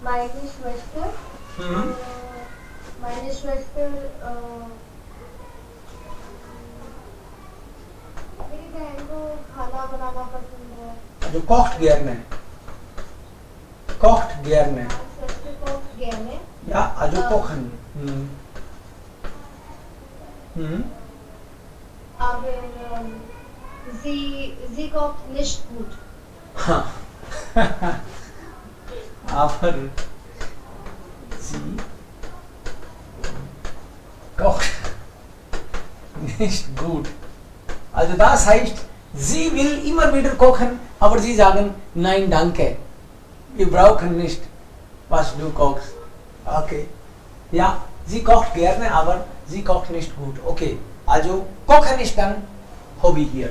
meine Schwester. Meine Schwester. मेरी बहन को खाना बनाना पसंद है. जो kocht gerne. Kocht gerne. Meine Schwester kocht gerne. Ja, also kochen. Aber sie kocht nicht gut. Aber sie kocht nicht gut. Also das heißt, sie will immer wieder kochen, aber sie sagen, nein, danke. Wir brauchen nicht, was du kochst. Okay. Ja, sie kocht gerne, aber sie kocht nicht gut. Okay. Also kochen ist dann Hobby hier.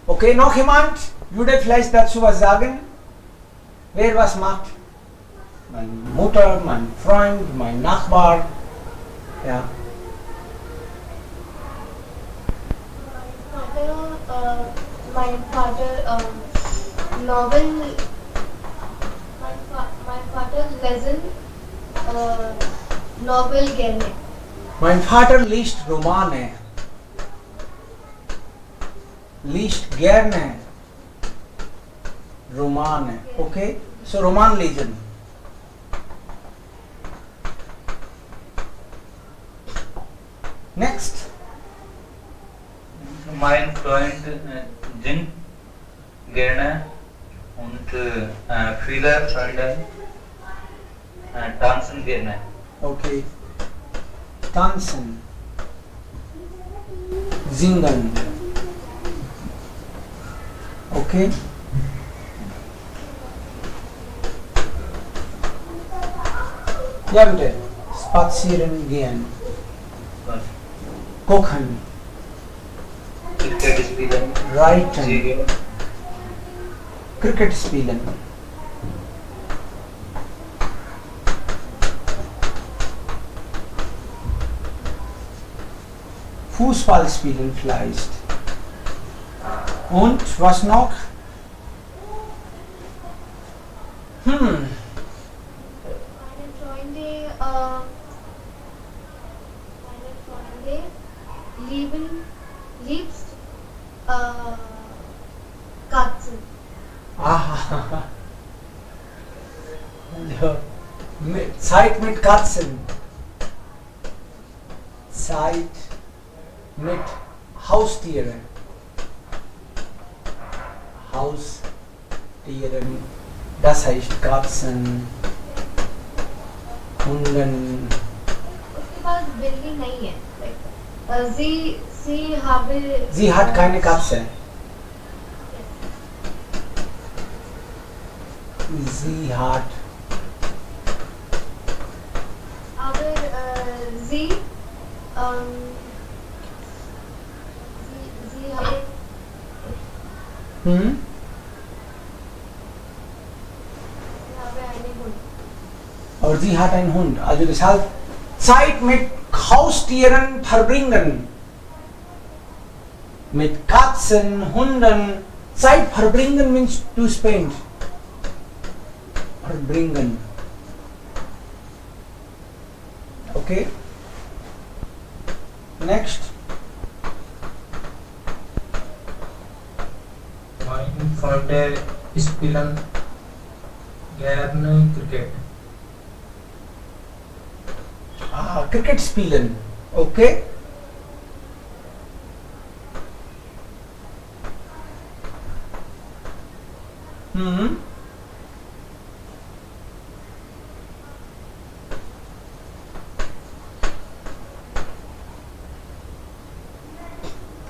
Okay, noch jemand würde vielleicht dazu was sagen? Wer was macht? Meine Mutter, mein Freund, mein Nachbar. Ja. Mein Vater Novel. Mein Vater lesen Novel gerne. Mein Vater liest Romane. Liest gerne Romane. Okay? So Roman lesen. Next. Mein Freund singt gerne und viele Freunde tanzen gerne. Okay. Tanzen. Singen. Okay. Ja bitte. Spazieren gehen. Kochen. Cricket spielen. Reiten. Segeln. Cricket spielen. Fußball spielen vielleicht. Und was noch? Meine Freunde liebst Katzen. Aha. Also, Zeit mit Katzen. Zeit mit Haustieren. Haustieren. Das heißt Katzen, Hunden. उसके पास बिल्ली नहीं है. Sie hat keine Katze. Sie hat. Aber sie habe Hm? einen Hund. Aber sie hat einen Hund. Also deshalb Zeit mit Haustieren verbringen. Mit Katzen, Hunden. Zeit verbringen means to spend. Verbringen. Okay? Next. Meine Freunde spielen gerne Cricket. Cricket spielen. Okay?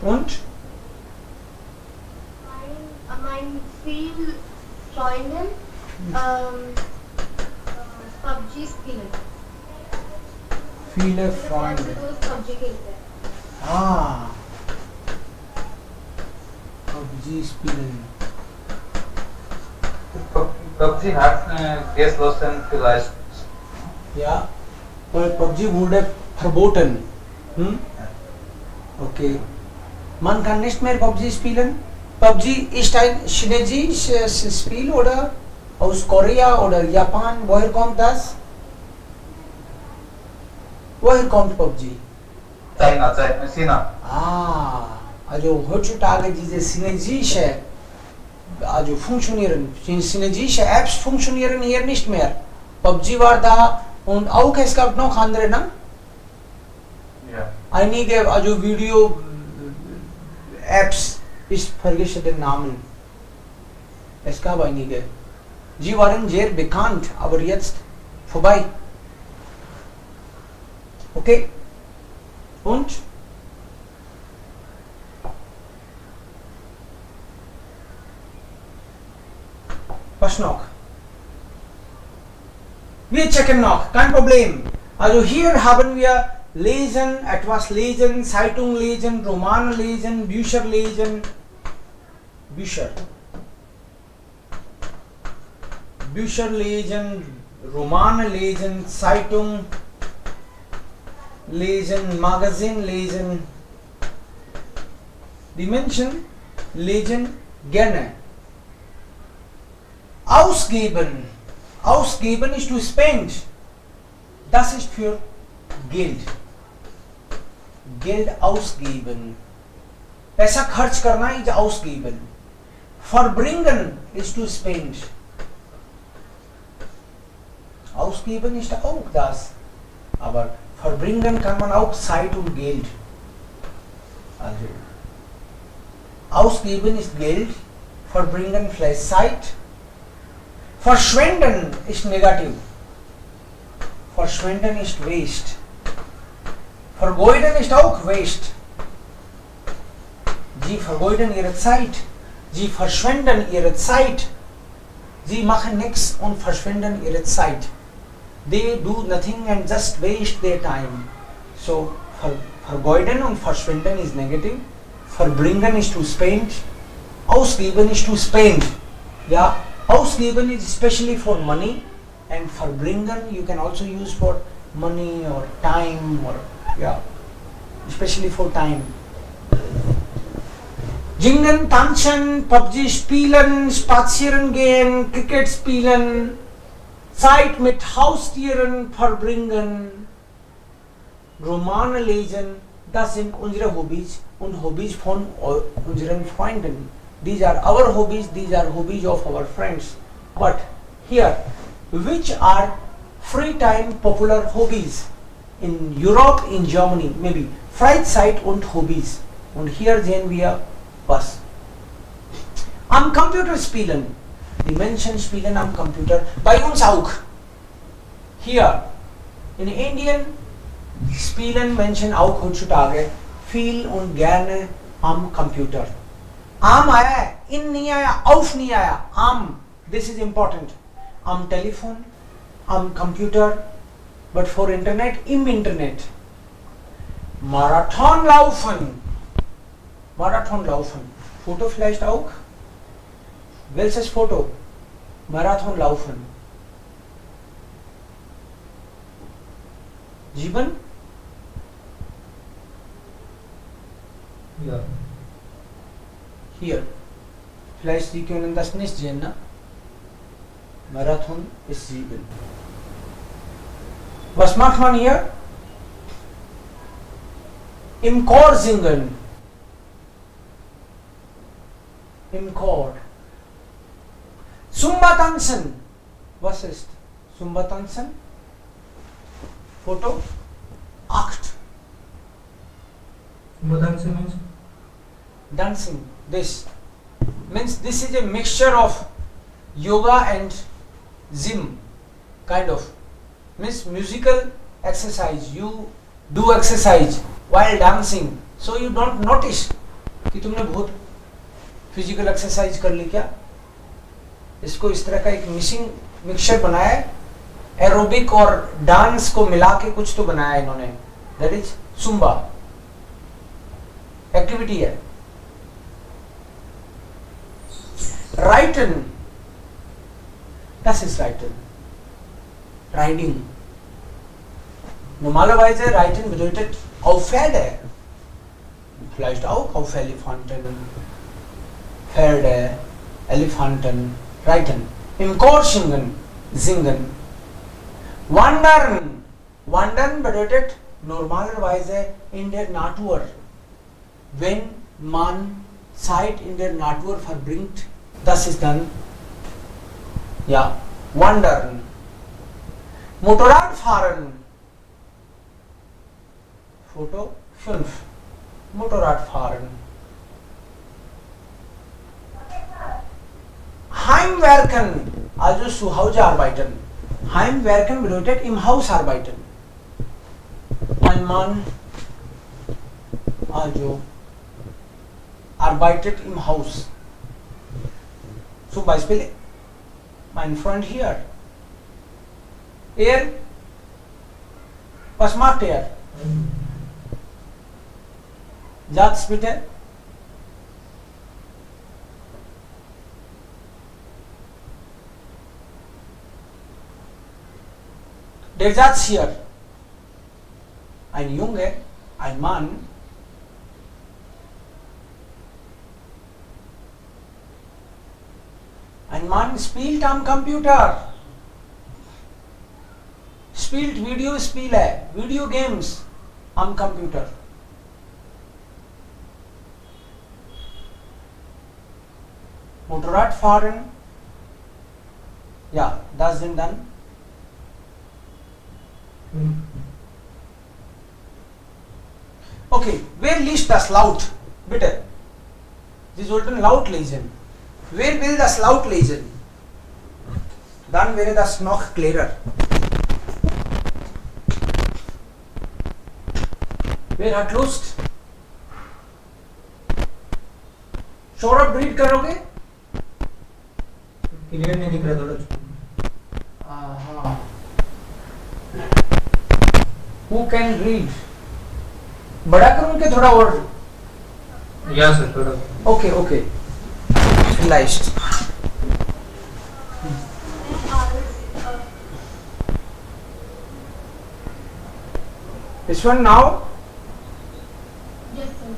Und? Mein viel Freunde PUBG spielen. Viele Freunde. PUBG खेलते हैं. PUBG spielen. PUBG hat geschlossen vielleicht. Ja, weil PUBG wurde verboten. Okay. Man kann nicht mehr PUBG spielen. PUBG ist ein chinesisches Spiel, oder? aus Korea oder Japan, woher kommt das? Woher kommt PUBG? China. Also heutzutage diese chinesische, also funktionieren, chinesische Apps funktionieren hier nicht mehr. PUBG war da und auch es gab noch andere, ne? Ja. Einige, also Video Apps, ich vergesse den Namen. Es gab einige. Sie waren sehr bekannt, aber jetzt vorbei. Okay? Und? Was noch? Wir checken noch, kein Problem. Also hier haben wir lesen, etwas lesen, Zeitung lesen, Roman lesen, Bücher lesen. Bücher. Bücher lesen, Romane lesen, Zeitung lesen, Magazin lesen. Die Menschen lesen gerne. Ausgeben. Ausgeben ist to spend. Das ist für Geld. Geld ausgeben. पैसा खर्च करना is ausgeben. Verbringen ist to spend. Ausgeben ist auch das. Aber verbringen kann man auch Zeit und Geld. Also ausgeben ist Geld, verbringen vielleicht Zeit. Verschwenden ist negativ. Verschwenden ist waste. Vergeuden ist auch waste. Sie vergeuden ihre Zeit. Sie verschwenden ihre Zeit. Sie machen nichts und verschwenden ihre Zeit. They do nothing and just waste their time. So, vergeuden und verschwenden is negative. Verbringen is to spend. Ausgeben is to spend. Yeah, ausgeben is especially for money, and verbringen you can also use for money or time or yeah, especially for time. Singen, tanzen, PUBG spielen, spazieren gehen, Cricket spielen, Zeit mit Haustieren verbringen, Romane lesen, das sind unsere Hobbys und Hobbys von unseren Freunden. These are our hobbies, these are hobbies of our friends. But here, which are free time popular hobbies? In Europe, in Germany, maybe Freizeit und Hobbys. Und hier sehen wir was. Am Computer spielen. Die Menschen spielen am Computer. Bei uns auch. Hier in Indien spielen Menschen auch heutzutage viel und gerne am Computer. Am आया, in नहीं आया, auf नहीं आया. Am, this is important. Am Telefon, am Computer, but for Internet, im Internet. Marathon laufen. Marathon laufen. Foto vielleicht auch? Welches Foto? Marathon laufen. Jeeban? Ja. Hier. Vielleicht Sie können das nicht sehen, ne? Marathon ist 7. Was macht man hier? Im Chor singen. Im Chor. Zumba tanzen. Was ist Zumba tanzen? Foto 8. What dancing means? Dancing. This means this is a mixture of yoga and gym, kind of. Means musical exercise. You do exercise while dancing, so you don't notice कि तुमने बहुत physical exercise कर ली क्या. इसको इस तरह का एक मिक्सचर बनाया है, एरोबिक और डांस को मिला के कुछ तो बनाया है इन्होंने. दैट इज सुम्बा एक्टिविटी है. Reiten. Das ist Reiten. Riding. Normalerweise Reiten bedeutet auf Pferde. Vielleicht auch auf Elefanten. Pferde, Elefanten, Reiten. im Korsingen, singen. Wandern. Wandern bedeutet normalerweise in der Natur. Wenn man Zeit in der Natur verbringt, das ist dann, ja, wandern. Motorrad fahren. Foto 5. Motorrad fahren. Heimwerken, also zu Hause arbeiten. Heimwerken bedeutet im Haus arbeiten. Ein Mann also arbeitet im Haus. Zum Beispiel mein Freund hier. Was macht er? Satz bitte. Der Satz hier. Ein Junge, ein Mann, spielt am Computer, spielt Videospiele, Videogames am Computer. Motorrad fahren, ja, das sind dann okay, wer liest das laut? Bitte. Sie sollten laut lesen. Wer will das laut lesen? Dann wäre das noch klarer. Wer hat Lust? Saurabh read करोगे? Clear नहीं दिख रहा थोड़ा. Who can read? बड़ा करूँ क्या थोड़ा और? या सर थोड़ा. Okay, okay. Realized. This one now? Yes, sir.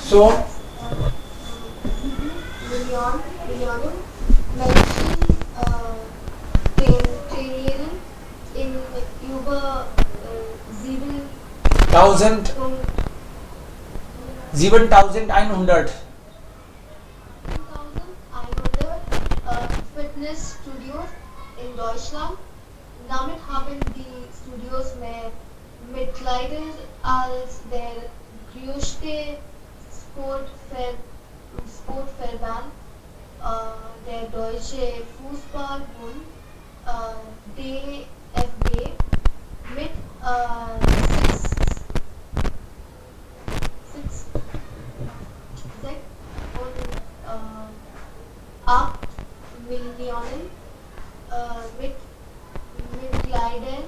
So, Millionen Menschen trainieren in über 7100 Fitnessstudios in Deutschland. Damit haben die Studios mehr Mitglieder als der größte Sportverband, der Deutsche Fußballbund, DFB, mit 8 Millionen Mitgliedern.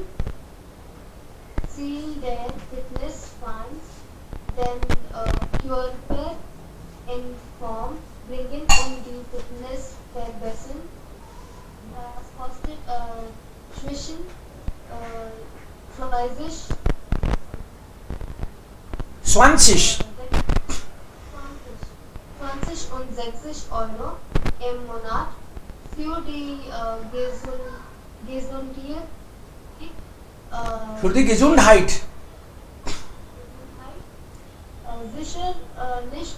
Ziel der Fitnessfans, den Körper in Form bringen und die Fitness verbessern. Das kostet zwischen 20 und 60 Euro im Monat für die Gesundheit. Sicher nicht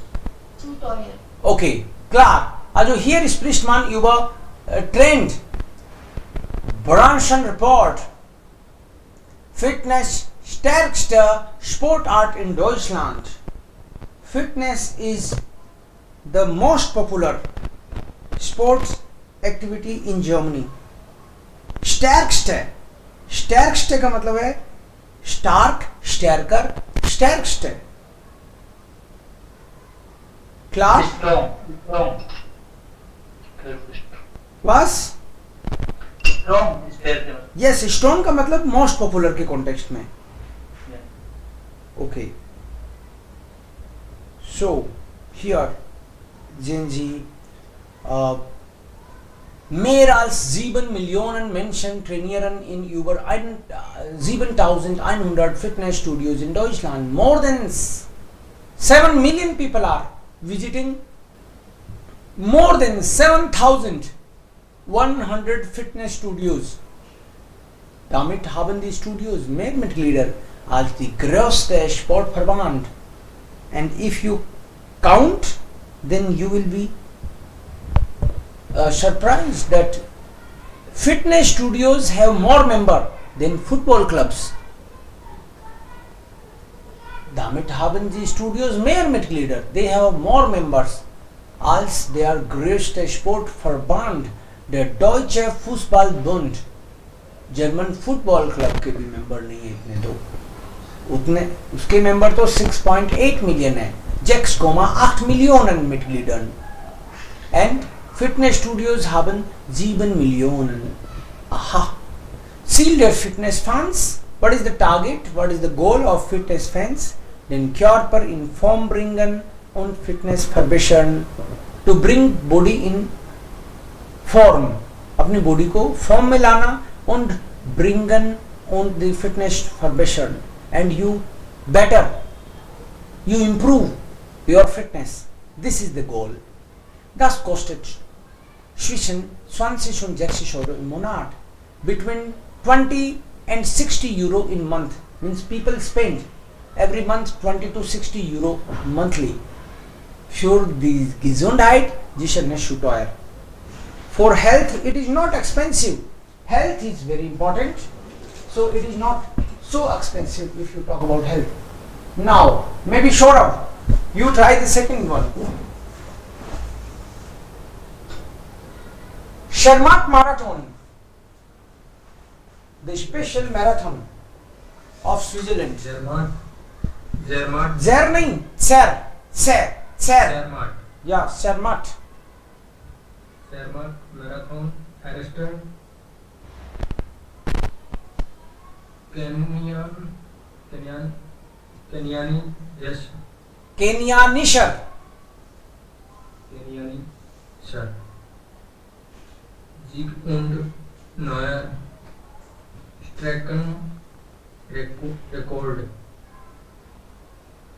zu teuer. Okay, klar. Also hier spricht man über Trend, Branchenreport, Fitness stärkste Sportart in Deutschland. Fitness is the most popular sports activity in Germany. stärkste का मतलब है stark, stärker, stärkste. Klar? Strong. Was? Strong is stärker. Yes, strong का मतलब most popular के context में. Okay. So here, sehen Sie, mehr als 7 Millionen Menschen trainieren in über 7100 Fitnessstudios in Deutschland. More than 7 million people are visiting more than 7,100 fitness studios. Damit haben die Studios mehr Mitglieder als die größte Sportverband. And if you count, then you will be surprised that fitness studios have more members than football clubs. Damit haben die Studios mehr Mitglieder. They have more members als der größte Sportverband, der Deutsche Fußballbund. German football club के भी member नहीं है इतने, तो उतने उसके member तो 6.8 million है. 6,8 Millionen Mitgliedern. And Fitnessstudios haben 7 Millionen. Aha. Ziel der Fitnessfans. What is the target? What is the goal of Fitnessfans? Den Körper in Form bringen und Fitness verbessern. To bring body in form. अपनी body को form में लाना und bringen und the fitness verbessern. And you better, you improve your fitness. This is the goal. Das kostet zwischen 20 und 60 Euro im Monat. Between 20 and 60 Euro in month. Means people spend every month 20 to 60 Euro monthly. Für die Gesundheit sicher nicht so teuer. For health it is not expensive. Health is very important. So it is not so expensive if you talk about health. Now, maybe Saurabh, you try the second one. Zermatt Marathon, the special marathon of Switzerland. Zermatt. Zer nahi, Zer. Zermatt. Yeah, Zermatt. Zermatt Marathon Arrested. Kenyani, yes. Kenyanischer. Kenyani, sir. Sieg und neuer Streckenrekord.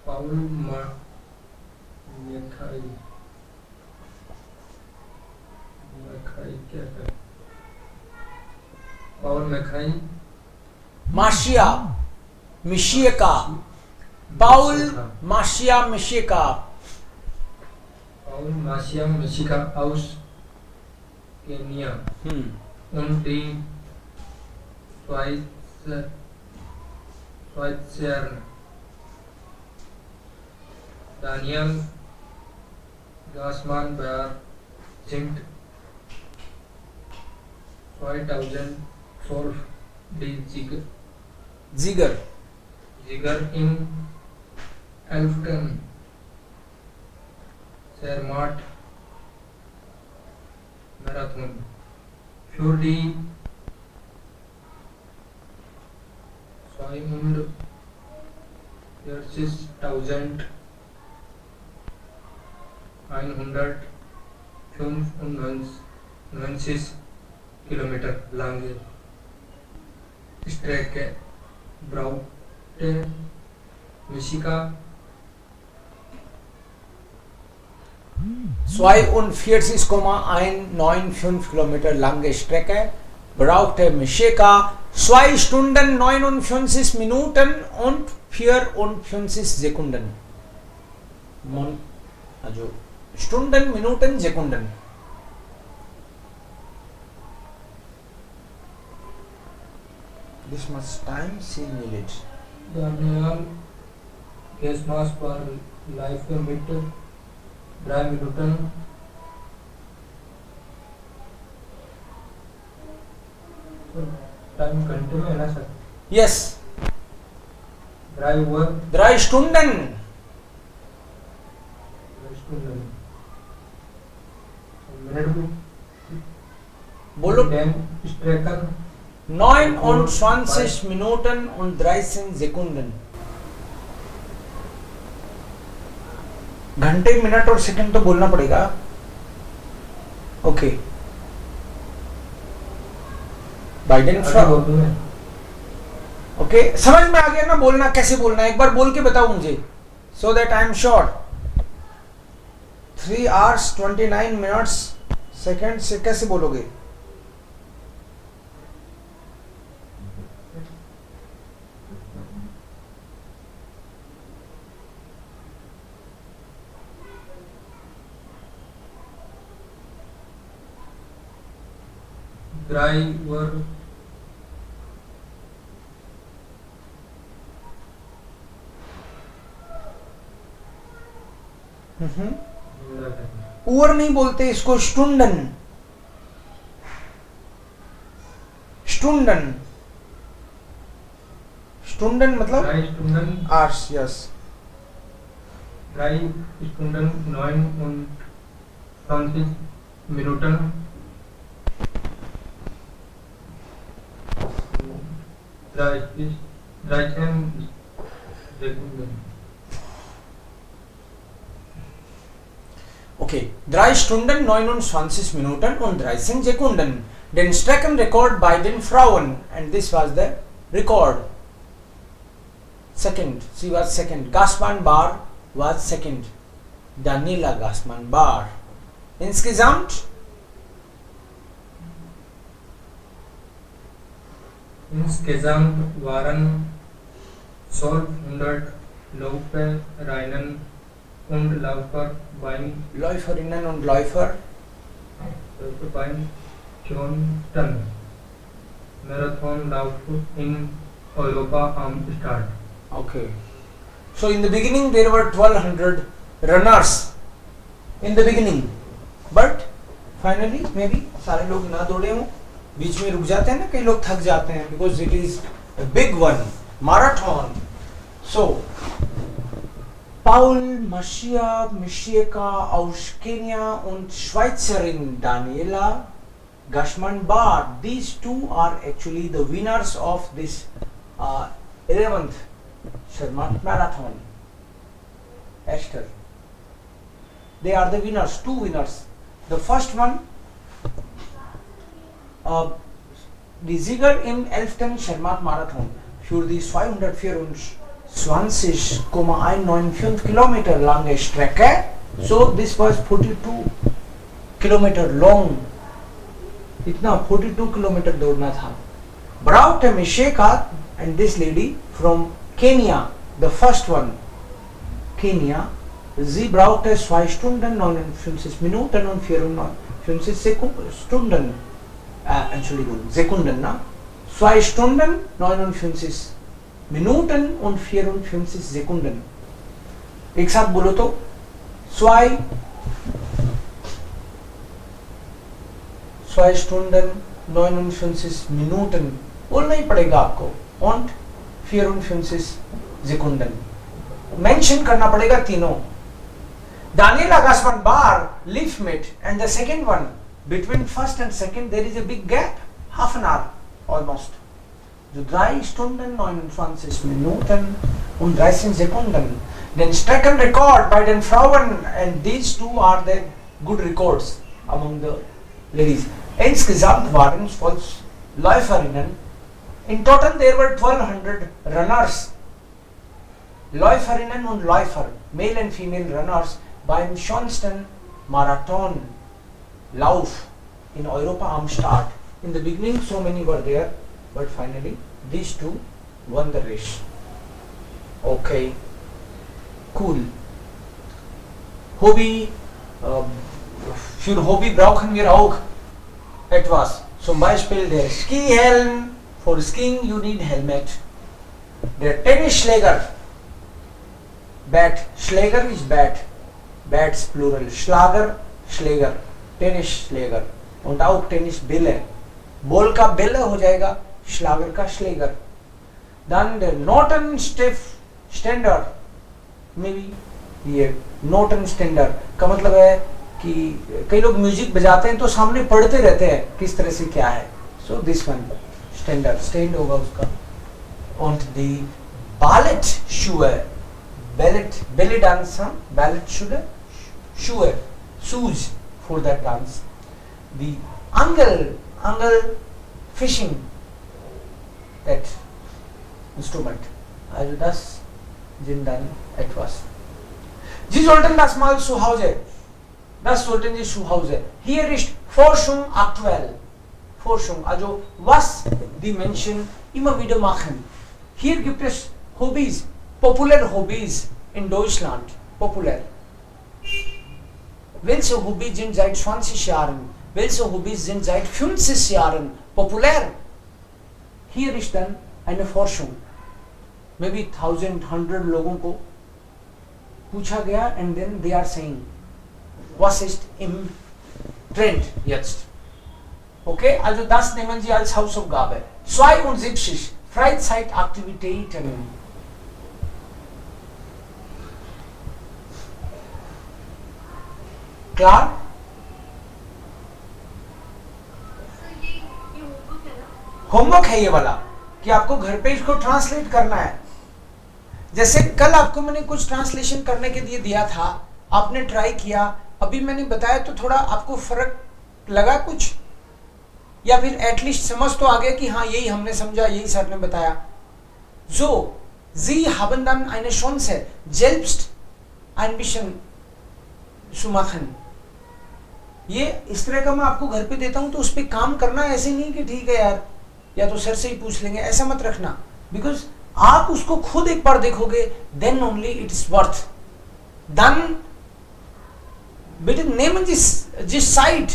Paul Mekai क्या है? Paul Mekai. Marcia Misheka. Paul Marcia Misheka. Paul Marcia Misheka aus Kenia. Und die Schweizer Daniel Gassmann sind 2012 die Sieger im 11. Zermatt Marathon. Für die 240.195 Kilometer lange Strecke brauchte Mishika 42,195 Kilometer lange Strecke brauchte Misheka 2 Stunden 59 Minuten und 54 Sekunden. Also Stunden, Minuten, Sekunden. This much time she needed. Daniel Gassmann पर life में मिट 3 Minuten time घंटे में है ना sir? Yes. 3 Uhr 3 Stunden. Minute भी बोलो. Strecken 29 Minuten und 13 Sekunden. घंटे, मिनट और सेकंड तो बोलना पड़ेगा. ओके. बाइडेन ओके, समझ में आ गया ना बोलना कैसे बोलना है? एक बार बोल के बताओ मुझे. so that I am sure 3 hours 29 minutes second से कैसे बोलोगे? driver, उवर नहीं बोलते इसको, स्टुंडन. स्टुंडन स्टुंडन मतलब 3 Stunden, hours. Yes. 3 Stunden 29 Minuten. 13 Sekunden. Okay, 3 Stunden 29 Minuten und 13 Sekunden. Den Streckenrekord bei den Frauen, and this was the record. Second, she was second. Gaspard Bar was second. Daniela Gaspard Bar. Insgesamt Insgesamt waren 1200 Läuferinnen und Läufer beim Läuferinnen und Läufer John Marathonlauf in Europa am Start. Okay. So in the beginning there were 1200 runners in the beginning, but finally maybe सारे लोग ना दौड़े हों, बीच में रुक जाते हैं ना, कई लोग थक जाते हैं, because it is a big one, marathon. So Paul, Marcia, Michieka aus Kenia und Schweizerin Daniela Gaspard Bar. These two are actually the winners of this 11th Zermatt Marathon. Esther. They are the winners, two winners. The first one, die Sieger im 11. Zermatt Marathon für die 224,195 Kilometer lange Strecke. So this was 42 Kilometer long. इतना 42 kilometre दौड़ना था. Braute Michieka and this lady from Kenya, the first one, Kenya, sie brauchte 2 Stunden 59 Minuten und 54 Sekunden. Entschuldigung, Sekunden, na? 2 Stunden 59 Minuten und 54 Sekunden. एक साथ बोलो तो 2 Stunden 59 Minuten बोलना ही पड़ेगा आपको und 54 Sekunden. मेंशन करना पड़ेगा तीनों. Daniela Gaspard Bar lift mate, and the second one, between first and second there is a big gap, half an hour almost. So 3 Stunden 29 Minuten und 13 Sekunden. Den Streckenrekord bei den Frauen, and these two are the good records among the ladies. Insgesamt waren es 12 Läuferinnen. In total there were 1200 runners. Läuferinnen und Läufer, male and female runners, beim schönsten Marathon Lauf in Europa am Start. In the beginning so many were there, but finally these two won the race. Okay, cool. Hobby, für Hobby brauchen wir auch etwas. Zum Beispiel der Skihelm. For skiing you need helmet. Der Tennisschläger. Bat. Schläger is bat. Bats plural. Schlager, Schläger. Tennisschläger. Und auch Tennisbälle. Ball का bell हो जाएगा, Schlager का Schläger. Dann der Notenständer. Maybe ये Notenständer का मतलब है कि कई लोग म्यूजिक बजाते हैं तो सामने पढ़ते रहते हैं किस तरह से क्या है. So this one Ständer, stand होगा उसका. Und die Ballettschuhe, Ballet dance, Ballettschuhe, Schuhe, shoes for that dance. The Angel fishing, that instrument. Also das sind dann etwas. Sie sollten das mal zu Hause. Das sollten Sie zu Hause. Hier ist Forschung aktuell. Forschung, also was die Menschen immer wieder machen. Hier gibt es Hobbys, populäre Hobbys in Deutschland. Populär. Welche Hobbys sind seit 20 Jahren? Welche Hobbys sind seit 50 Jahren populär? Hier ist dann eine Forschung. Maybe 100 लोगों को पूछा गया and then they are saying, was ist im Trend jetzt? Okay, also das nehmen Sie als Hausaufgabe. 72 Freizeitaktivitäten. Klar? Sir ये homework है ना? Homework है ये वाला कि आपको घर पे इसको ट्रांसलेट करना है. जैसे कल आपको मैंने कुछ ट्रांसलेशन करने के लिए दिया था, आपने ट्राई किया, अभी मैंने बताया तो थोड़ा आपको फर्क लगा कुछ, या फिर एटलीस्ट समझ तो आ गया कि हाँ यही हमने समझा, यही सर ने बताया. So, Sie haben dann eine Chance, selbst ein bisschen zu machen. ये इस तरह का मैं आपको घर पे देता हूं तो उस पर काम करना, ऐसे नहीं कि ठीक है यार या तो सर से ही पूछ लेंगे, ऐसा मत रखना. बिकॉज आप उसको खुद एक बार देखोगे, then only it is worth. Then बेटे नेम जिस साइट,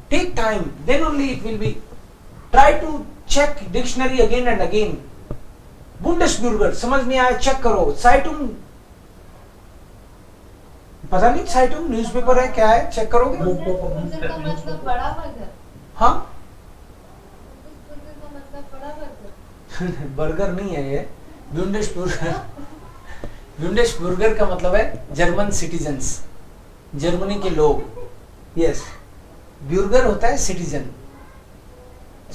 take time, then only it will be. Try to check dictionary again and again. बुंडेसबुर्गर समझ नहीं आया, चेक करो. साइटुंग पता नहीं, साइटुंग न्यूज़पेपर है क्या है, चेक करोगे. बर्गर का मतलब बड़ा बर्गर. हाँ बर्गर का मतलब बड़ा बर्गर. बर्गर नहीं है ये, ब्यूंडेसबुर्गर. ब्यूंडेसबुर्गर का मतलब है जर्मन सिटीजन्स, जर्मनी के लोग. यस, ब्यूर्गर होता है सिटीजन.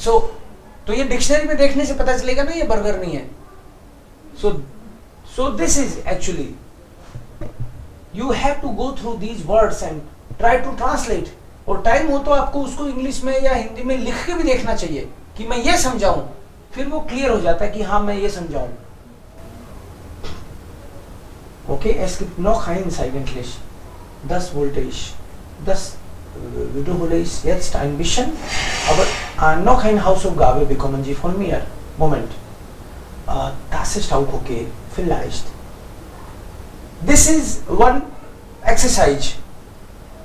सो तो ये डिक्शनरी में देखने से पता चलेगा ना, ये बर्गर नहीं है. So this is actually, you have to go through these words and try to translate. और टाइम हो तो आपको उसको इंग्लिश में या हिंदी में लिख के भी देखना चाहिए कि मैं ये समझाऊं, फिर वो क्लियर हो जाता है कि हाँ मैं ये समझाऊं. Okay, es gibt noch eins eigentlich. Das wollte ich. Das wiederhole ich jetzt ein bisschen. Aber noch eine Hausaufgabe bekommen Sie von mir. Moment. Das ist auch okay. Vielleicht. This is one exercise.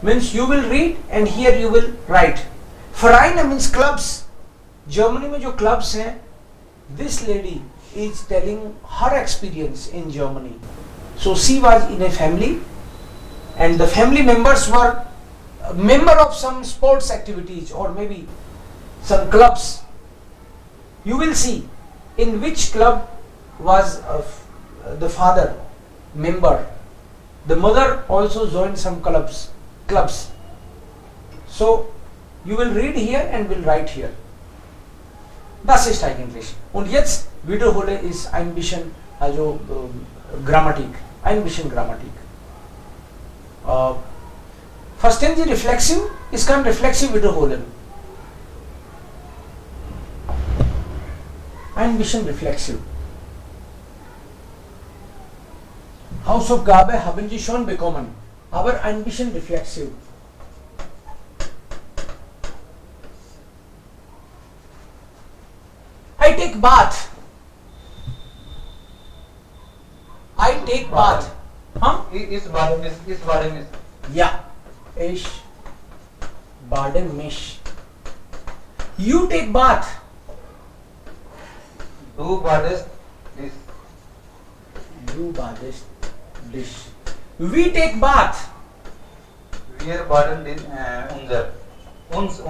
Means you will read and here you will write. Vereine means clubs. Germany में जो clubs हैं, this lady is telling her experience in Germany. So she was in a family and the family members were a member of some sports activities or maybe some clubs. You will see in which club was the father member. The mother also joined some clubs. So you will read here and will write here. Das ist eigentlich. Und jetzt wiederhole ich ein bisschen, also Grammatik, ein bisschen Grammatik. Verstehen Sie reflexive? Ich kann reflexive wiederholen. Ein bisschen reflexive. Hausaufgabe haben Sie schon bekommen, aber ein bisschen reflexiv. I take bath. I take bath. हाँ? इस बारे में Ja. Ich bade mich. You take bath. Du badest this. You badest dish. We take bath. Wir baden this unser. Uns.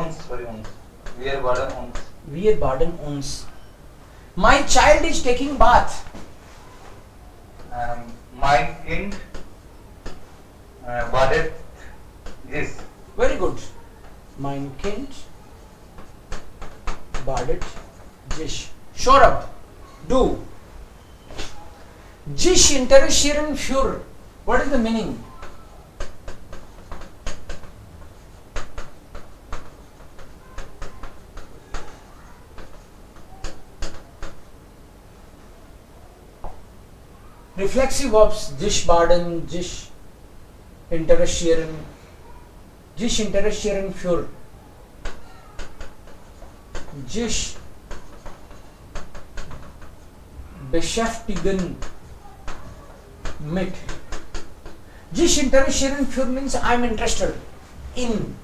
Wir baden uns. Wir baden uns. My child is taking bath. My kind badet this. Very good. Mein Kind badet dish. Shut up. Do. Sich interessieren für. What is the meaning? Reflexive verbs, sich baden, sich interessieren, dich interessieren für, dich beschäftigen mit. Dich interessieren für means I am interested in.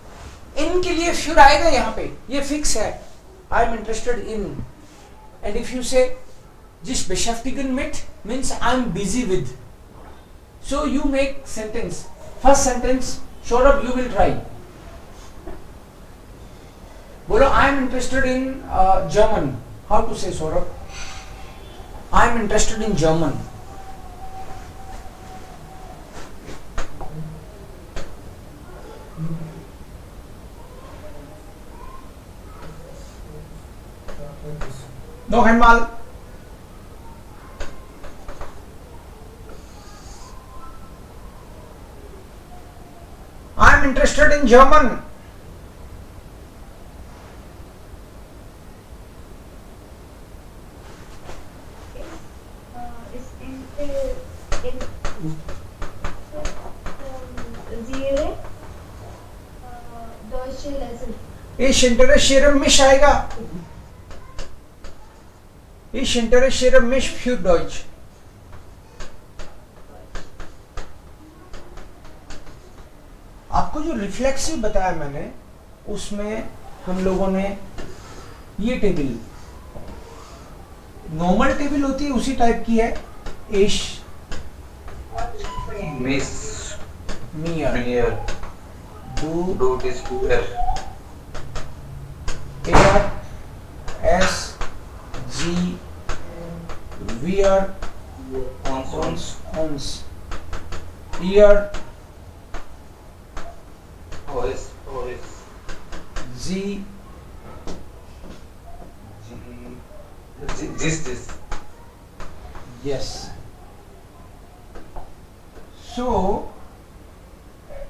In के लिए für आएगा यहाँ पे, ये fix है. I am interested in. And if you say dich beschäftigen mit means I am busy with. So you make sentence. First sentence, Saurabh, you will try. बोलो I am interested in German. How to say Saurabh? I am interested in German. Noch einmal. I am interested in German. Ist in Serie deutsche Lesson. Ich interessiere mich आएगा. Ich interessiere mich für Deutsch. आपको जो reflexive बताया मैंने उसमें हम लोगों ने ये टेबल नॉर्मल टेबल होती है उसी टाइप की है. Ich Miss mir mir du du this er es sie wir uns ihr OS sie this yes. So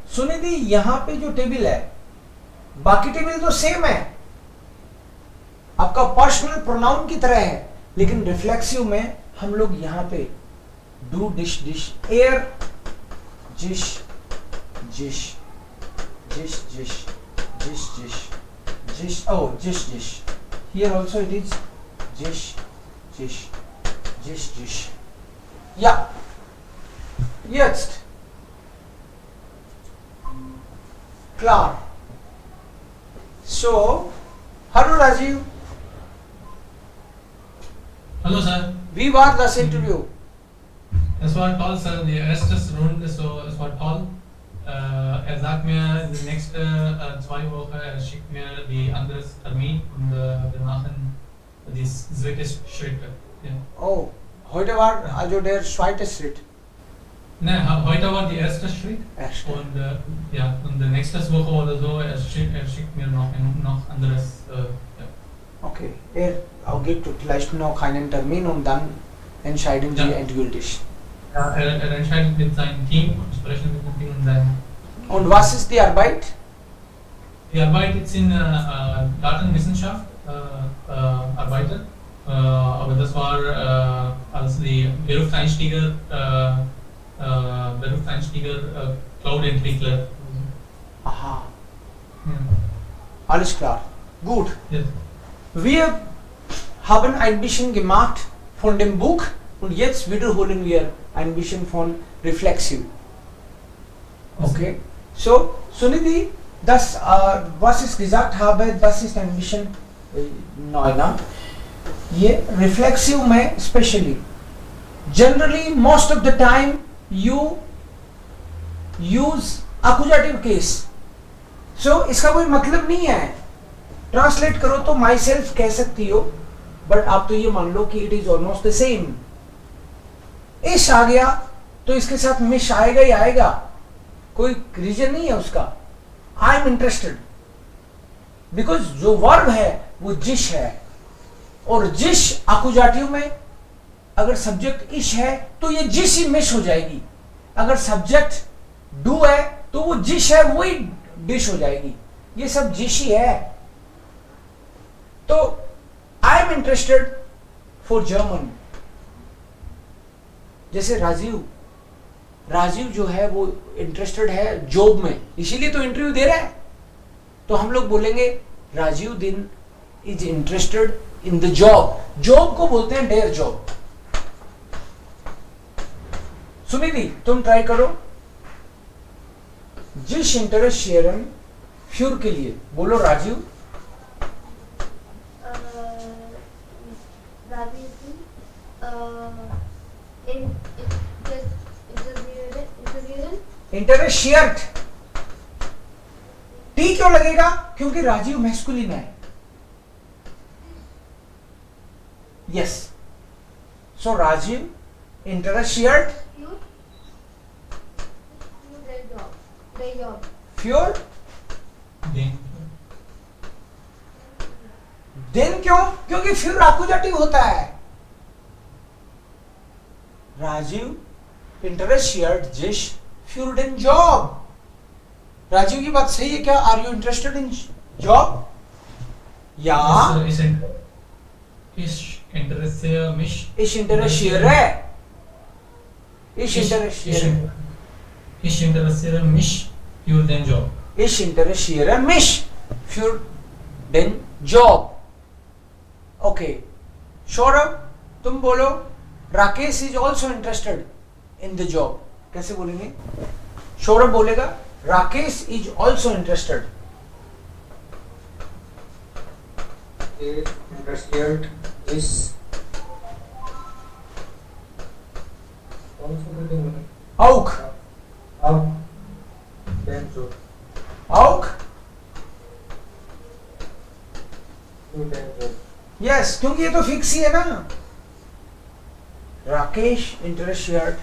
Sunidhi यहां पे जो टेबल है बाकी टेबल तो सेम है, आपका पर्सनल प्रोनाउन की तरह है, लेकिन रिफ्लेक्सिव में हम लोग यहां पे डू डिश डिश एयर जिश जिश जिश जिश जिश जिश जिश oh जिश जिश here also it is जिश जिश जिश जिश yeah jetzt klar. So hallo Rajiv, Hallo Sir, wie war das Interview? es war toll Sir, die erste Runde, so, es war toll. Sagt mir, in den nächsten 2 Wochen, schickt mir die anderes Termin und wir machen die zweite Schritte. Ja. Oh, heute war also der zweite Schritt. Ne, heute war die erste Schritt Erste. und ja, und die nächste Woche oder so, schickt mir noch anderes. Ja. Okay, gibt vielleicht noch einen Termin und dann entscheiden Sie Ja. endgültig. Ja, er entscheidet mit seinem Team und sprechen mit dem Team und dann. Und was ist die Arbeit? Die Arbeit jetzt in Datenwissenschaft arbeitet, aber das war als die Berufseinsteiger Cloud-Entwickler. Aha, Ja. alles klar. Gut. Ja. Wir haben ein bisschen gemacht von dem Buch und jetzt wiederholen wir ein bisschen von Reflexiv. Okay. So, Sunidhi, das, was ich gesagt habe, das ist ein bisschen neu, na? ये reflexive में especially generally most of the time you use accusative case. So इसका कोई मतलब नहीं है, translate करो तो my self कह सकती हो, बट आप तो ये मान लो कि it is almost the same. इश आ गया तो इसके साथ मिश आएगा ही आएगा, कोई रीजन नहीं है उसका. आई एम इंटरेस्टेड बिकॉज जो वर्ब है वो जिश है, और जिश अकुजाटिव में अगर सब्जेक्ट इश है तो ये जिश ही मिश हो जाएगी. अगर सब्जेक्ट डू है तो वो जिश है वही डिश हो जाएगी. ये सब जिश ही है. तो I am interested for German, जैसे राजीव राजीव जो है वो इंटरेस्टेड है जॉब में, इसीलिए तो इंटरव्यू दे रहा है। तो हम लोग बोलेंगे राजीव दिन is interested in the job. Job को बोलते हैं डेयर जॉब। सुनिधि तुम ट्राई करो। जिस इंटरेस्ट शेयरन फ्यूर के लिए बोलो राजीव। राजीव इंटरेस्ट शेयर्ड। टी क्यों लगेगा? क्योंकि राजीव मैस्कुलिन है। यस, सो राजीव इंटरेस्ट शेयर्ड फ्यूर। देन क्यों? क्योंकि फ्यूर आकुजाटिव होता है। राजीव इंटरेस्ट शेयर्ड जिश फ्यूर्ड इन जॉब। राजीव की बात सही है क्या? Are you interested in job? या इस इंटरेस्ट शेयर है। इस इंटरेस्ट शेयर Ich interessiere mich für den Job. Ich interessiere mich für den Job. Okay. Saurabh, तुम बोलो Rakesh is also interested in the job. कैसे बोलेंगे? सौरभ बोलेगा Rakesh is also interested. Interested is Auk. Auk. Yes, क्योंकि ये तो फिक्स ही है ना। राकेश इंटरेस्ट शेयर्ड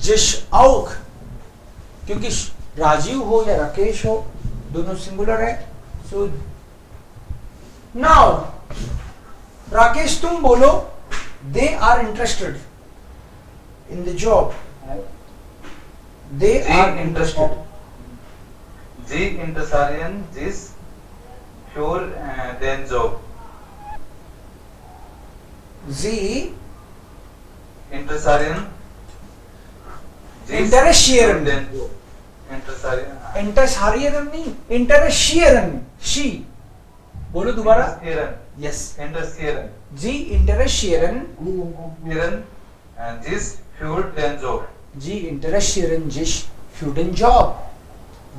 जिश आउक, क्योंकि राजीव हो या राकेश हो दोनों सिंगुलर है। सो नाउ राकेश तुम बोलो they are interested in the job. They are interested. जी इंटरेस्टेड जिस फ्यूर देन जॉब। जी इंटरेस्टेड इंटरेस्ट शेयरन। इंटरेस्टेड इंटरेस्टेड नहीं, इंटरेस्ट शेयरन। शी बोलो दोबारा। यस, इंटरेस्टेड जी इंटरेस्ट शेयरन जिस फ्यूर देन जॉब। जी इंटरेस्ट शेयरन जिस फ्यूर्ड इन जॉब।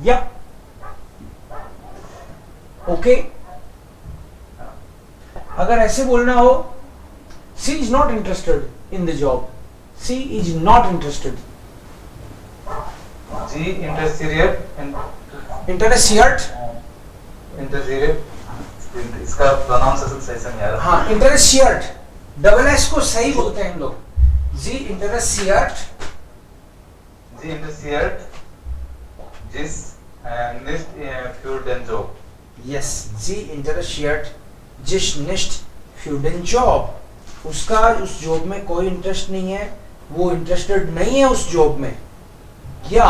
Yep, okay. अगर ऐसे बोलना हो she is not interested in the job. She is not interested. जी इंटरेस्टेड इसका प्रोनाउंसिएशन सही से नहीं आ रहा। हाँ, इंटरेस्टेड डबल एस को सही बोलते हैं हम लोग। जी इंटरेस्टेड जिस निस्ट फ्यूर्ड देन जॉब। यस, जी इंटरेस्टेड जिस निस्ट फ्यूर्ड इन जॉब। उसका उस जॉब में कोई इंटरेस्ट नहीं है, वो इंटरेस्टेड नहीं है उस जॉब में। क्या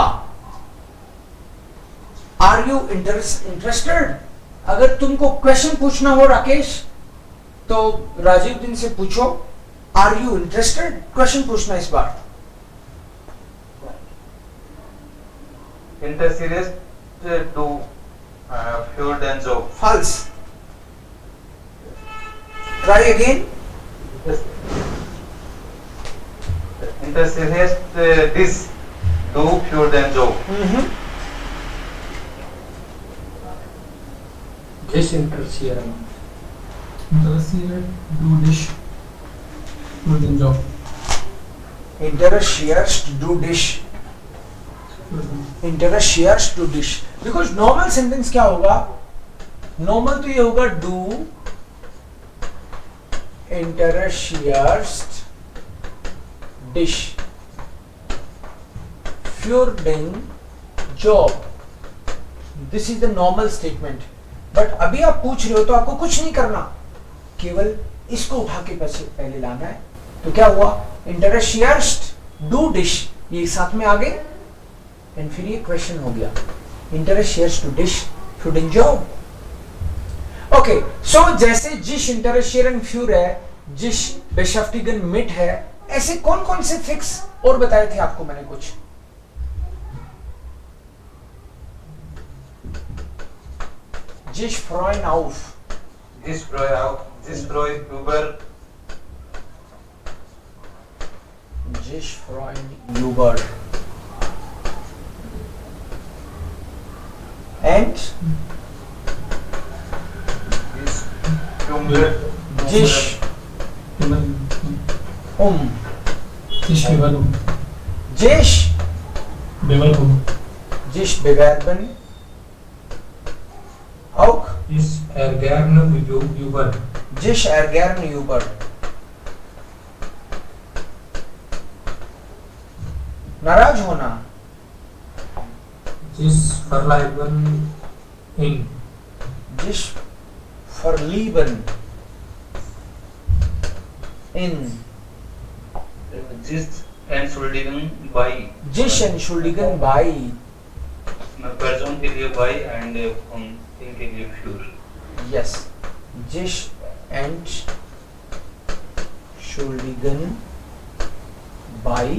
आर यू इंटरेस्टेड? अगर तुमको क्वेश्चन पूछना हो राकेश तो राजीव दिन से पूछो आर यू इंटरेस्टेड। क्वेश्चन पूछना इस बार। इंटरेस्टेड टू फ्यूर देन जॉब। फॉल्स। Try again. इंटरेस्टेड दिस टू फ्यूर देन जॉब। Disinteressieren. Interessiert du dich für den Job? Interessiert du dich? Interessiert du dich? Because normal sentence क्या होगा? Normal तो ये होगा do interessiert dich für den job. This is the normal statement. But अभी आप पूछ रहे हो तो आपको कुछ नहीं करना, केवल इसको उठा के पहले लाना है। तो क्या हुआ? इंटरेस्टेड डू डिश ये साथ में आ गए एंड फिर ये क्वेश्चन हो गया इंटरेस्टेड टू डिश फ्यूड इन जॉब। ओके, सो जैसे जिश इंटरेस्टेड फ्यूर है, जिश बेशफ्टिगन मिट है, ऐसे कौन कौन से फिक्स और बताए थे आपको मैंने कुछ? जिश फ्रॉइन आउफ, This Freud über जिश फ्रॉइन यूबर एंड this Junge जिश Tisch Bewerbung. जिश Bewerbung. जिश bewerben auch Ist gerne über. जिश ergern यूबर नाराज होना, Ist verleiben in. जिश verlieben in, This entschuldigen bei जिश entschuldigen bei, Person के लिए by and thing के लिए für. yes, जिश entschuldigen bei,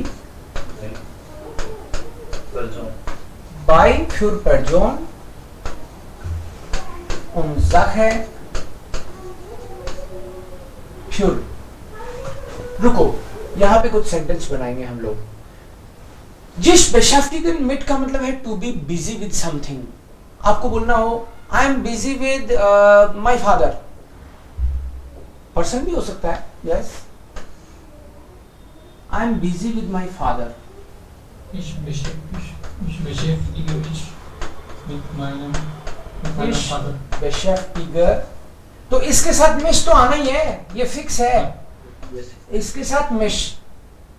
Person. bei für Person und Sache für. रुको, यहां पे कुछ सेंटेंस बनाएंगे हम लोग. जिस beschäftigen mit का मतलब है to be busy with something. आपको बोलना हो I am busy with my father, person भी हो सकता है. Yes, I am busy with my father. Ich beschäftige mich mit meinem Ich Vater. beschäftige, तो इसके साथ मिश तो आना ही है, ये फिक्स है. इसके साथ मिश,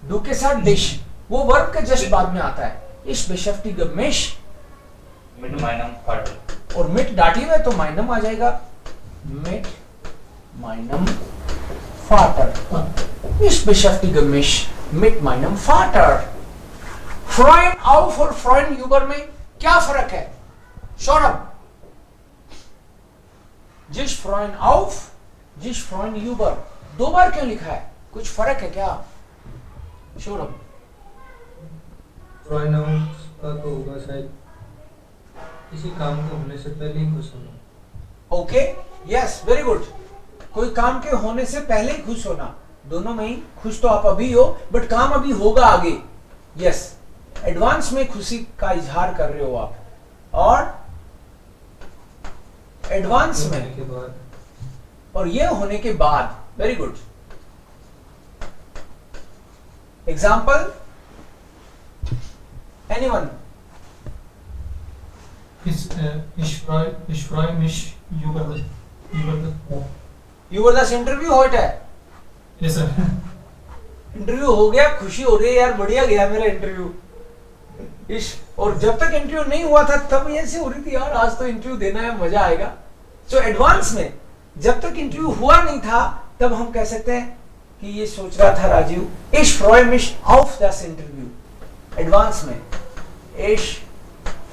डू के साथ डिश, वो वर्ब का जस्ट बाद में आता है. Ich beschäftige mich Mit meinem Vater. और मिट डाटिव है तो माइनम आ जाएगा. मिट माइनम फाटर. Ich beschäftige mich mit meinem Vater. फ्रॉइन आउफ और फ्रॉइन यूबर में क्या फर्क है सौरभ? जिश फ्रॉइन आउफ, जिश फ्रॉइन यूबर, दो बार क्यों लिखा है? कुछ फर्क है क्या सौरभ? प्रोनाउंस का तो होगा शायद किसी काम को होने से पहले ही खुश होना. Okay, yes, very good. कोई काम के होने से पहले ही खुश होना, दोनों में ही खुश तो आप अभी हो, बट काम अभी होगा आगे. यस, एडवांस में खुशी का इजहार कर रहे हो आप, और एडवांस होने में के बाद और ये होने के बाद. Very good. Example, anyone? Ich freue mich über das. Your दस इंटरव्यू होट है. Yes, sir. इंटरव्यू हो गया, खुशी हो रही है यार, बढ़िया गया मेरा इंटरव्यू. और जब तक इंटरव्यू नहीं हुआ था तब ऐसे हो रही थी यार, आज तो इंटरव्यू देना है, मजा आएगा. सो एडवांस में जब तक इंटरव्यू हुआ नहीं था तब हम कह सकते हैं कि ये सोच रहा था Rajiv, ich freue mich auf das Interview. Advance में ich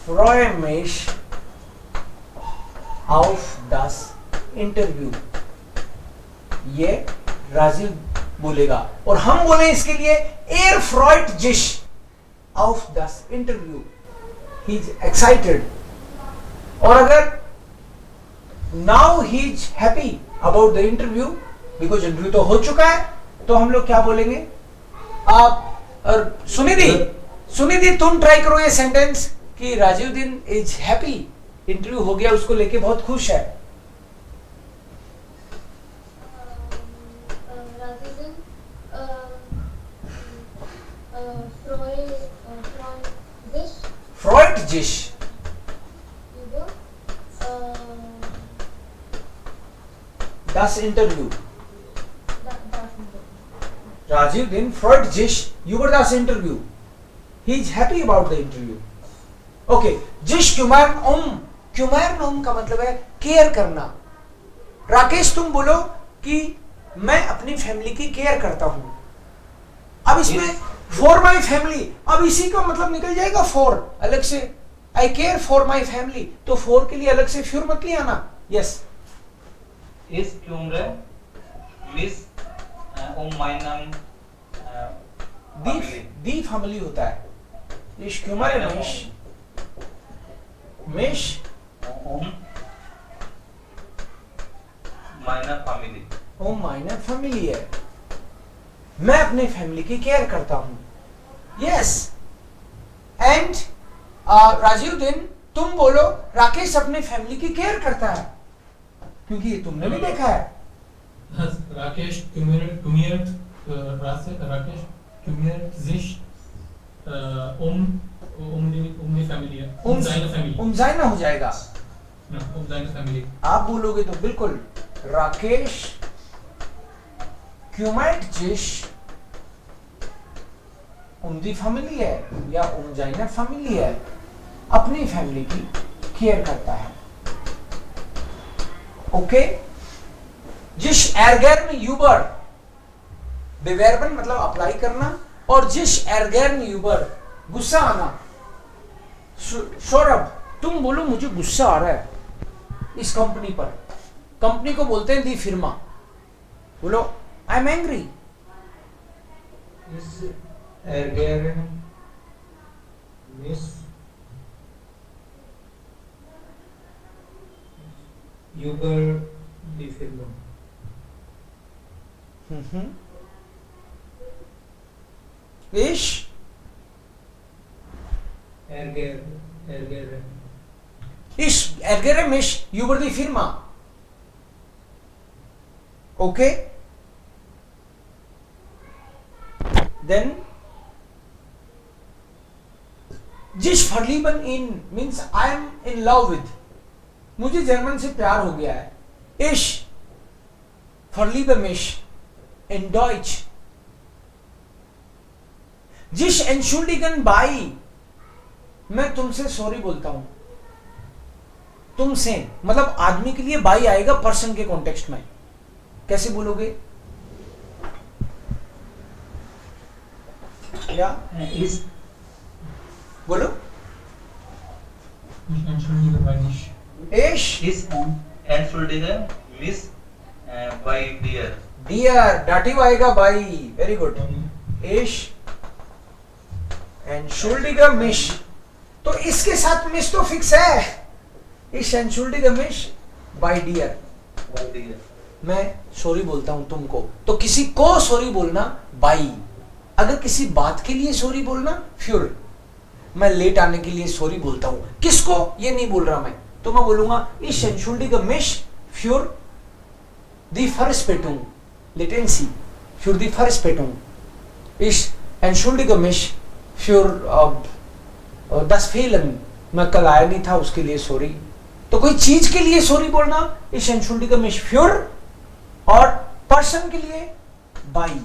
freue mich auf das Interview, ये राजीव बोलेगा. और हम बोले इसके लिए er freut sich auf das Interview, he is excited. और अगर now he is happy about the interview because interview तो हो चुका है, तो हम लोग क्या बोलेंगे? आप और सुनिधि तुम ट्राई करो ये सेंटेंस कि राजीव दिन इज हैप्पी, इंटरव्यू हो गया, उसको लेके बहुत खुश है. Rajiv freut sich über das Interview. das Rajiv दिन freut sich über das Interview. He is happy about the interview. Okay, जिश क्यूमैन का मतलब है केयर करना. राकेश तुम बोलो कि मैं अपनी फैमिली की केयर करता हूं. अब इसमें फॉर माई फैमिली, अब इसी का मतलब निकल जाएगा फॉर अलग से. आई केयर फॉर माई फैमिली, तो फॉर के लिए अलग से फ्यूर मत ले आना. Yes, Ich kümmere mich um meinen दी फैमिली होता है. Ich kümmere mich. Mich meine Family. um meine Familie. मैं अपने फैमिली की केयर करता हूँ. Yes. And राजीव दिन तुम बोलो राकेश अपने फैमिली की केयर करता है, क्योंकि ये तुमने भी देखा है. Rakesh kümmert sich um die Familie, um seine Familie. जाना हो जाएगा. Um seine Familie. आप बोलोगे तो बिल्कुल Rakesh kümmert sich die Familie या seine Familie, अपनी फैमिली की केयर करता है. ओके. जिस एर्गेर्न यूबर, बेवेरबन मतलब अप्लाई करना, और जिस एर्गेर्न यूबर गुस्सा आना. सौरभ तुम बोलो मुझे गुस्सा आ रहा है इस कंपनी पर. कंपनी को बोलते हैं दी फिर्मा. बोलो आई एम एंग्री. इस एर्गेरन मिस यूबर दी फिर्मा. इश एर्गेरन इश एर्गेरे मिश यूबर दी फिर्मा. ओके. देन जिस फर्लीबन इन means I am in love with, मुझे जर्मन से प्यार हो गया है. इश फर्लीबे मिश इन डॉइच. जिस एंशुल्डिगन बाई, मैं तुमसे सॉरी बोलता हूं. तुमसे मतलब आदमी के लिए बाई आएगा पर्सन के कॉन्टेक्स्ट में. कैसे बोलोगे? या इस बोलो. Ich entschuldige bei dich. एश Is entschuldige miss by dear. डियर डाटिव आएगा बाई. Very good. एश एंशुल्डिगा मिश, तो इसके साथ मिश तो फिक्स है. इश एंशुल्डिगा मिश बाय डियर. By dear. मैं सॉरी बोलता हूं तुमको. तो किसी को सॉरी बोलना बाई. अगर किसी बात के लिए सॉरी बोलना फ्यूर. मैं लेट आने के लिए सॉरी बोलता हूं. किसको ये नहीं बोल रहा मैं, तो मैं बोलूंगा इश एंशुल्डिगा मिश फ्यूर दी फर्स्पेटुंग लेटेंसी. फ्यूर दी फर्स्पेटुंग. इश एंशुल्डिगा मिश फ्यूर दस फेलन, मैं कल आया नहीं था उसके लिए सॉरी. तो कोई चीज के लिए सॉरी बोलना इश एंशुल्डिगा मिश फ्यूर, और पर्सन के लिए बाई.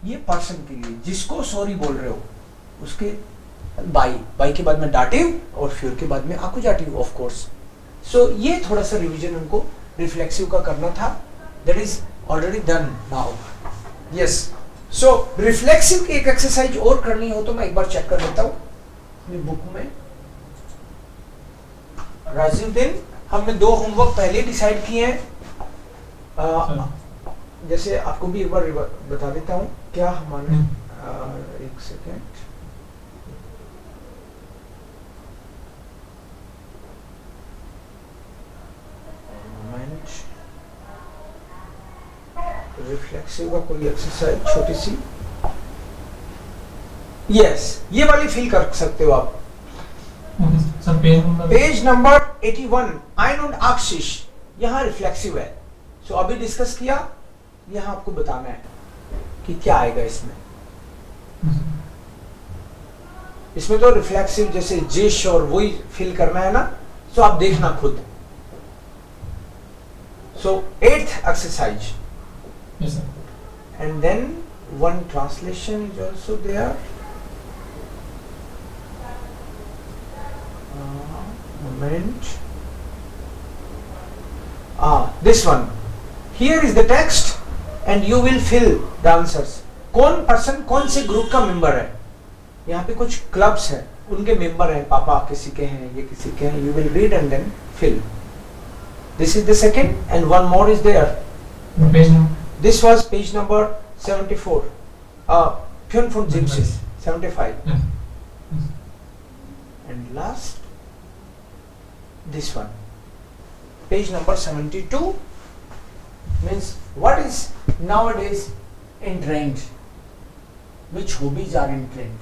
ये पर्सन के लिए जिसको सॉरी बोल रहे हो उसके बाई. बाई के बाद में डाटिव और फ्यूर के बाद में आकुजाटिव ऑफ कोर्स. सो ये थोड़ा सा रिवीजन हमको रिफ्लेक्सिव का करना था. That is already done now. Yes. So reflexive की एक एक्सरसाइज और करनी हो तो मैं एक बार चेक कर लेता हूं अपनी बुक में. राजीव दिन हमने 2 होमवर्क पहले डिसाइड किए हैं. जैसे आपको भी एक बार बता देता हूं क्या हमारे. एक सेकेंड. रिफ्लेक्सिव का कोई एक्सरसाइज छोटी सी. यस, ये वाली फील कर सकते हो आप. सर पेज नंबर 81 आइन und आक्सिस. यहाँ रिफ्लेक्सिव है. सो अभी डिस्कस किया, यहाँ आपको बताना है कि क्या आएगा इसमें. इसमें तो रिफ्लेक्सिव जैसे जिश और वही फील करना है ना. सो आप देखना खुद. सो 8th exercise. Yes, sir. And then one translation is also there. Moment. This one. Here is the text and you will fill the answers. कौन पर्सन कौन से ग्रुप का मेंबर है. यहाँ पे कुछ क्लब्स हैं, उनके मेंबर हैं. पापा किसी के हैं, ये किसी के हैं. You will read and then fill. This is the second and one more is there. Page number. This was page number 74. Fünf und 75. Yes. Yes. And last, this one, page number 72, means what is nowadays in trend, which hobbies are in trend.